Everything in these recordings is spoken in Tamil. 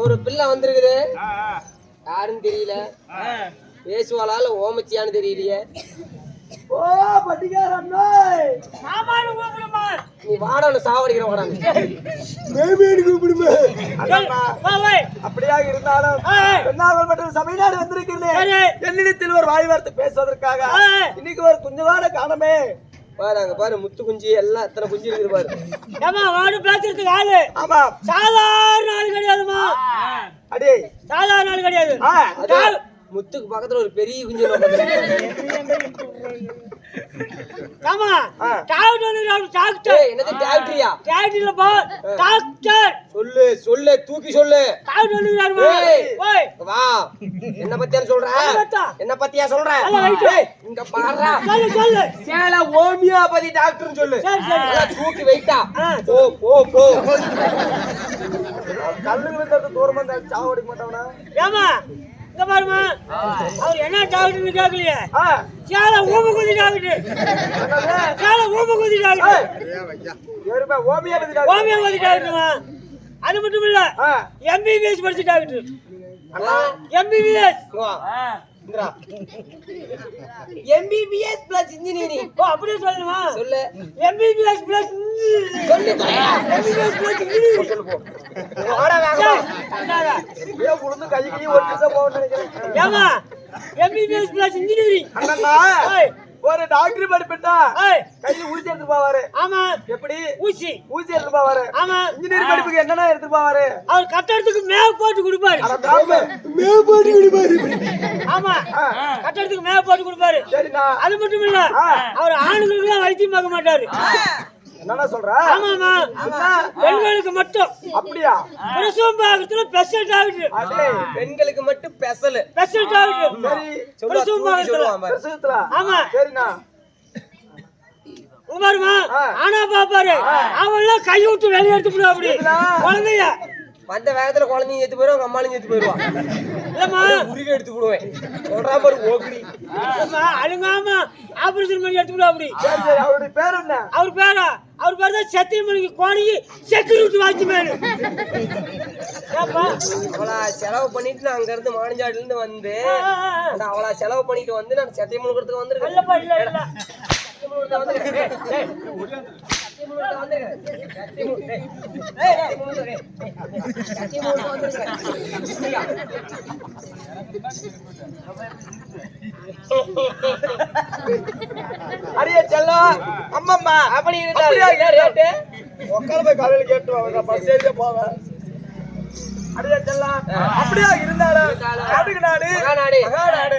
ஒரு பிள்ளை வந்திருக்குது, யாருன்னு தெரியல, பேசுவாளால ஓமச்சியான்னு தெரியலையே. ஓ பட்டிக்காரண்ணா, நீ வாடான்னு சாவடிக்கிற வாடான்னு கூப்பிடுமே. அப்படியாக இருந்தாலும் பெண்ணாகல் மற்றும் சபைநாடு வந்திருக்கிறேன். என்னிடத்தில் ஒரு வாய் வார்த்தை பேசுவதற்காக இன்னைக்கு ஒரு குஞ்சவாட காணமே. பாரு அங்க பாரு, முத்து குஞ்சு எல்லாம் எத்தனை குஞ்சு இருக்குது பாரு. ஏமா வாடு பேசுறதுக்கு ஆளு. ஆமா, சாதாரண ஆளு கிடையாதுமா. அடே சாதாரண ஆளு கிடையாது. முத்துக்கு பக்கத்துல ஒரு பெரிய குஞ்சு. ஆமா, டாக்டர் வந்து டாக்டர். என்னது டாக்டரியா? டாக்டர் இல்ல பா, டாக்டர். சொல்லு சொல்லு, தூக்கி சொல்லு. டாக்டர் வந்து ஓய் வா, என்ன பத்தியா சொல்ற? என்ன பத்தியா சொல்ற? இங்க பாறா, சொல்லு சொல்லு. சேல ஹோமியோபதி டாக்டர்னு சொல்லு. சரி சரி, தூக்கி வைட்டா. போ போ போ. கல்லுங்கிறது தூரமா இருந்தா சாவடி மாட்டானா? ஏமா இங்க பாருமா, அவர் என்ன டாக்டர்னு கேட்கலையே. சேல ஊமகுதி டாக்டர். சேல ஊமகுதி டாக்டர். ஏறுபா ஹோமியோபதி டாக்டர். ஹோமியோபதி டாக்டர்மா. அது மட்டும் இல்ல, எம்பிபிஎஸ் படிச்ச doctor. MBBS MBBS plus engineering. ஓ அப்படியே சொல்லணுமா? சொல்லு. எம்பிபிஎஸ் பிளஸ் சொல்லு. MBBS plus engineering. சொல்லு போ. ஓட வேகமா. அண்ணாடா, ஏ உளுந்து கை கை ஒட்டிட்டு போன்னு நினைக்கிறேன். ஏமா எம்பிபிஎஸ் பிளஸ் இன்ஜினியரிங். அண்ணா ஒரு டாக்டர் படிப்பட்டா கையில ஊசி எடுத்து போவாரு. ஆமா, எப்படி ஊசி ஊசி எடுத்து போவாரு? ஆமா, இன்ஜினியர் படிப்புக்கு என்னென்ன எடுத்து போவாரு? அவர் கட்டடத்துக்கு மேப் போட்டு கொடுப்பாரு. மேப் போட்டு கொடுப்பாரு. ஆமா, கட்டடத்துக்கு மேப் போட்டு கொடுப்பாரு. சரிண்ணா. அது மட்டும் இல்ல, அவர் ஆணுங்களுக்கு எல்லாம் வைத்தியம் பார்க்க மாட்டாரு. என்னன்னா சொல்ற? ஆமாமா, பெண்களுக்கு மட்டும். அப்படியா? பிரசவம் பார்க்கறதுல ஸ்பெஷல் டாக்டர். பெண்களுக்கு மட்டும் ஸ்பெஷல் ஸ்பெஷல் டாக்டர். சரி, பிரசவம் பார்க்கறதுல. பிரசவத்துல? ஆமா. சரிண்ணா. உமாருமா ஆனா பாப்பாரு, அவெல்லாம் கை விட்டு வெளியே எடுத்து போடுவா. அப்படி குழந்தைய வந்த வேகத்துல குழந்தைங்க எடுத்து போயிடும், அம்மாளையும் எடுத்து போயிடுவான். இல்லம்மா, உருகி எடுத்து போடுவேன் சொல்றா பாரு. ஓகரி அழுங்காம ஆபரேஷன் பண்ணி எடுத்து போடுவா. அப்படி அவருடைய பேர் என்ன? அவர் பேரா? அவர் பேர் தான் சத்தியமணிக்கு கோணிக்கு செக்யூரிட்டி வாட்ச்மேன். அவளா செலவு பண்ணிட்டு நான் அங்க இருந்து மானஞ்சாடுல இருந்து வந்து அவளா செலவு பண்ணிட்டு வந்து நான் சத்தியமுழுக்கிறதுக்கு வந்திருக்கேன். இல்லப்பா, இல்ல இல்ல, அரிய செல்லம் அம்மம்மா அப்படி ரேட்டு உட்கார போய் காலையில கேட்டு அவங்க பஸ் ஏறிய போவேன். அரிய செல்லம் அப்படியா இருந்தாலும் நாட்டுக்கு நாடு மகாநாடு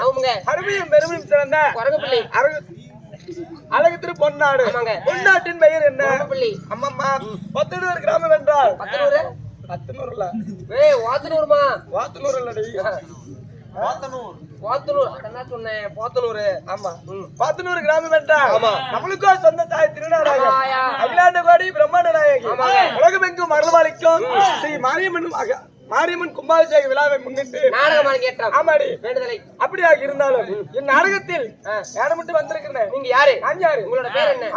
அவங்க அருமையும் பெருமையும் சிறந்த குரங்கு பிள்ளை அழகு திரு பொன்னாடு. பொன்னாட்டின் பெயர் என்ன? அம்மம்மா பத்தனூர் கிராமம் என்றால் பத்தனூர்ல வாத்தனூர்மா? வாத்தனூர் இல்லடி, பாத்தனூர் கிராமம் என்றால் நம்மளுக்கோ சொந்த தாய் திருநாராயணன் அகிலாண்ட கோடி பிரம்மாண்ட நாயகி உலகமெங்கும் அருள்வாளிக்கும் ஸ்ரீ மாரியம்மன் கும்பாபிஷேக விழாவை முன்னிட்டு ஆமாடி அப்படியாக இருந்தாலும் என் நாடகத்தில் யாரை மட்டும் வந்திருக்கிறேன். நீங்க யாரு? நான் யாரு? உங்களோட பேர் என்ன?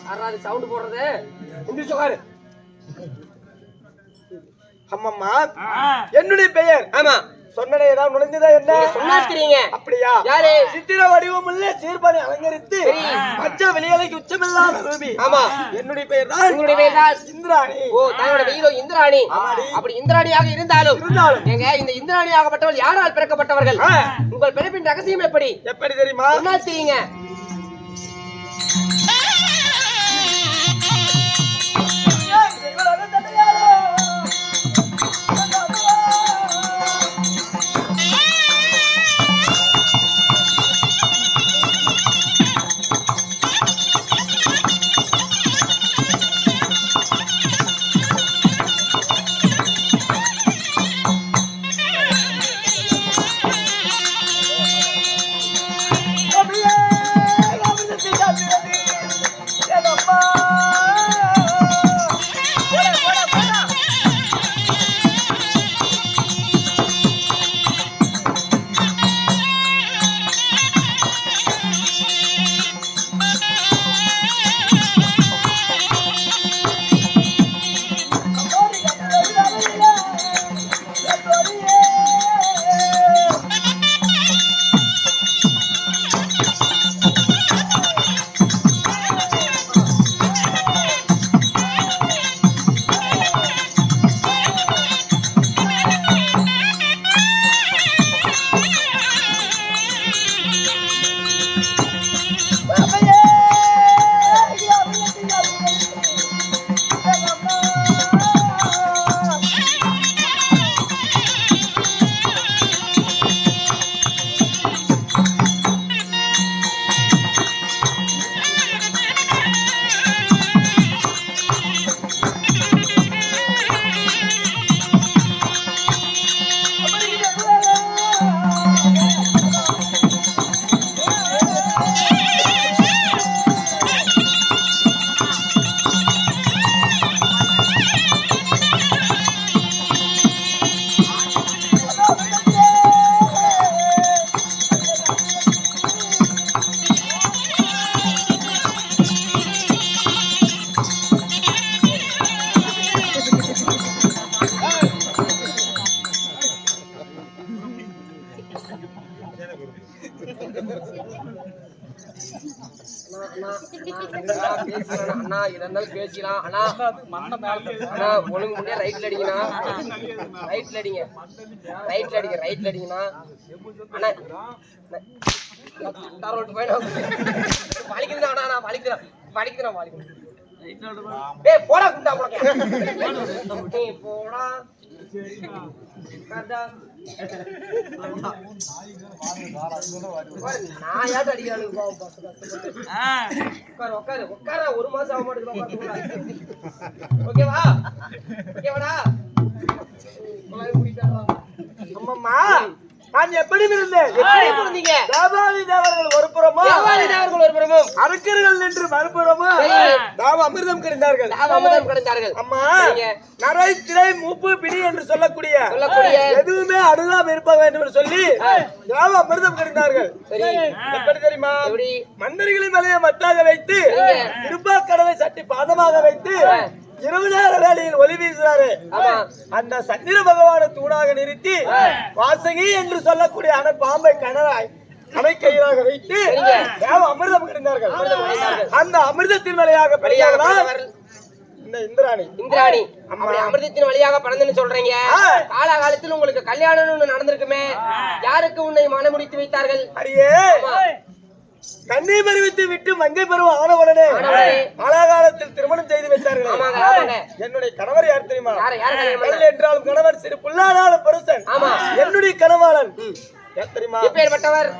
யாராவது சவுண்ட் போடுறது எந்திரிச்சு உட்காரு. அம்மம்மா என்னுடைய பெயர் ஆமா சொன்னனே ஏதாவது நுழைஞ்சதா என்ன சொன்னாக்கிறீங்க அப்படியா யாரு சித்திர வடிவமுள்ள சீர்பானை அலங்கரித்து பச்சை வெளியலைக்கு உச்சமில்லாத ரூபி ஆமா என்னுடைய பெயர் தான் உங்களுடைய பெயர் தான் இந்திராணி ஓ தன்னோட வீரோ இந்திராணி அப்படி இந்திராணியாக இருந்தாலும் ஏங்க இந்த இந்திராணி ஆகப்பட்டவள் யாரால் பிறக்கப்பட்டவர்கள் உங்கள் பிறப்பின் ரகசியம் எப்படி எப்படி தெரியுமா சொன்னாக்கிறீங்க அண்ணா இருந்தாலும் பேசிக்கலாம் அண்ணா அண்ணா ஒழுங்கு முடியா ரைட்ல அடிங்கண்ணா ரைட்ல அடிங்க ரைட்ல அடிங்கண்ணா அண்ணா வலிக்குதுண்ணா அண்ணா நான் வலிக்குறேன் ஏய் போடா குண்டா போடா போடா நான் யார்ட்ட அடிக்கிறானுங்க உட்கார ஒரு மாசம் ஆக மாட்டேங்குது ஓகேவாடா அம்மம்மா நான் எப்படி இருந்தேன் இருந்தீங்க தேவாதி தேவர்கள் ஒரு புறமும் அரக்கர்கள் என்று மறுபுறமும் தாவ அமிர்தம் கிடைந்தார்கள் அம்மா நரை திரை மூப்பு பிடி என்று சொல்லக்கூடிய எதுவுமே அணுகாம இருப்ப வேண்டும் என்று சொல்லி தாவ அமிர்தம் கிடைந்தார்கள் எப்படி தெரியுமா மன்னர்களின் மலையை மட்டாக வைத்து இருப்பா கடலை சட்டி பாதமாக வைத்து இரவு நேர வேளையில் ஒளி வீசுறாரு அந்த சந்திர பகவானை தூணாக நிறுத்தி வாசகி என்று சொல்லக்கூடிய பாம்பை கணை கயிறாக வைத்து தேவ அமிர்தம் கிடைந்தார்கள் அந்த அமிர்தத்தின் வழியாக பெரியார்கள் இந்த இந்திராணி அமிர்தத்தின் வழியாக பிறந்தன்னு சொல்றீங்க காலகாலத்தில் உங்களுக்கு கல்யாணம் நடந்திருக்குமே யாருக்கு உன்னை மனமுடித்து வைத்தார்கள் அடியே கண்ணை பருவித்து விட்டு மங்கை பருவம் ஆனவுடனே காலகாலத்தில் திருமணம் செய்து வைத்தார்கள் என்னுடைய கணவர் யார் தெரியுமா என்றாலும் கணவர் சிறு புல்லானாலும் பருசன் என்னுடைய கணவாளன் யார் தெரியுமா எப்பேற்பட்டவர்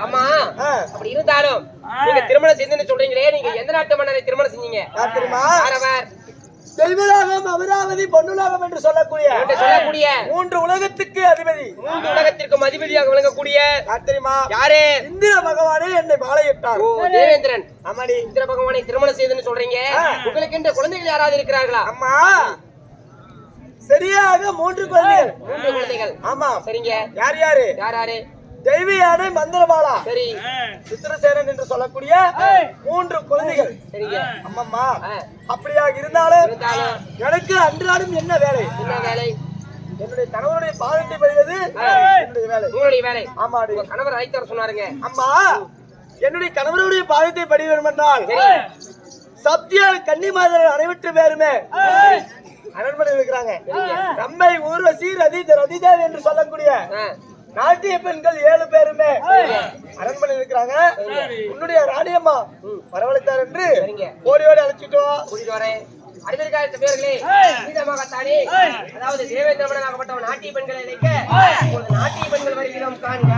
அம்மா அப்படி இருந்தாலும் நீங்க திருமணம் செஞ்சுன்னு சொல்றீங்களே, நீங்க எந்த நாட்டு மன்னரை திருமணம் செஞ்சீங்க? தெரியுமா? யார் அவர்? தெய்வராகம், அமராவதி, பொன்னுலகம் என்று சொல்லக்கூடிய மூன்று உலகத்துக்கு அதிபதி, மூன்று உலகத்திற்கும் அதிபதியாக விளங்கக்கூடிய தெரியுமா? யாரு? இந்திர பகவானே என்னை மாலையிட்டார். ஓ, தேவேந்திரன். ஆமாடி. இந்திர பகவானை திருமணம் செய்துன்னு சொல்றீங்க. உங்களுக்கு என்ற குழந்தைகள் யாராவது இருக்கிறார்களா? அம்மா, சரியாக மூன்று குழந்தைகள். மூன்று குழந்தைகள். ஆமா. சரிங்க. யார் யாரு? யார் யாரு? தெய்வயானை, மந்திரபாலா, சரி, சித்திரசேனன் என்று சொல்லக்கூடிய மூன்று குழந்தைகள். சரிங்க. அம்மம்மா, அப்படியாக இருந்தாலும் எனக்கு அன்றாடம் என்ன வேலை? என்ன வேலை? என்னுடைய கணவருடைய பாதத்தை பறிவது என்னுடைய வேலை. உங்களுடைய வேலை? ஆமா. உங்க கணவர் அழைத்தவர் சொன்னாருங்க. அம்மா, என்னுடைய கணவருடைய பாதத்தை படி வேண்டும் என்றால் சத்தியால் கன்னிமாதர் அனைவற்று பேருமே அரண்மனை இருக்கிறாங்க. ரம்பை, ஊர்வசி, ரதிதேவி என்று சொல்லக்கூடிய நாட்டிய பெண்கள் 7 பேருமே அரண்மனை இருக்கிறாங்க. உன்னுடைய ராணியம்மா வரவழைத்தார் என்று ஓடி அழைச்சிட்டோம். கூட்டிட்டு வரேன். அறிவிற்காக பேர்களே, சீதமாகத்தானே, அதாவது தேவேந்திர மன்னனாகப்பட்டவன் நாட்டிய பெண்களை இணைக்க நாட்டிய பெண்கள் வருகிறோம் காண்க.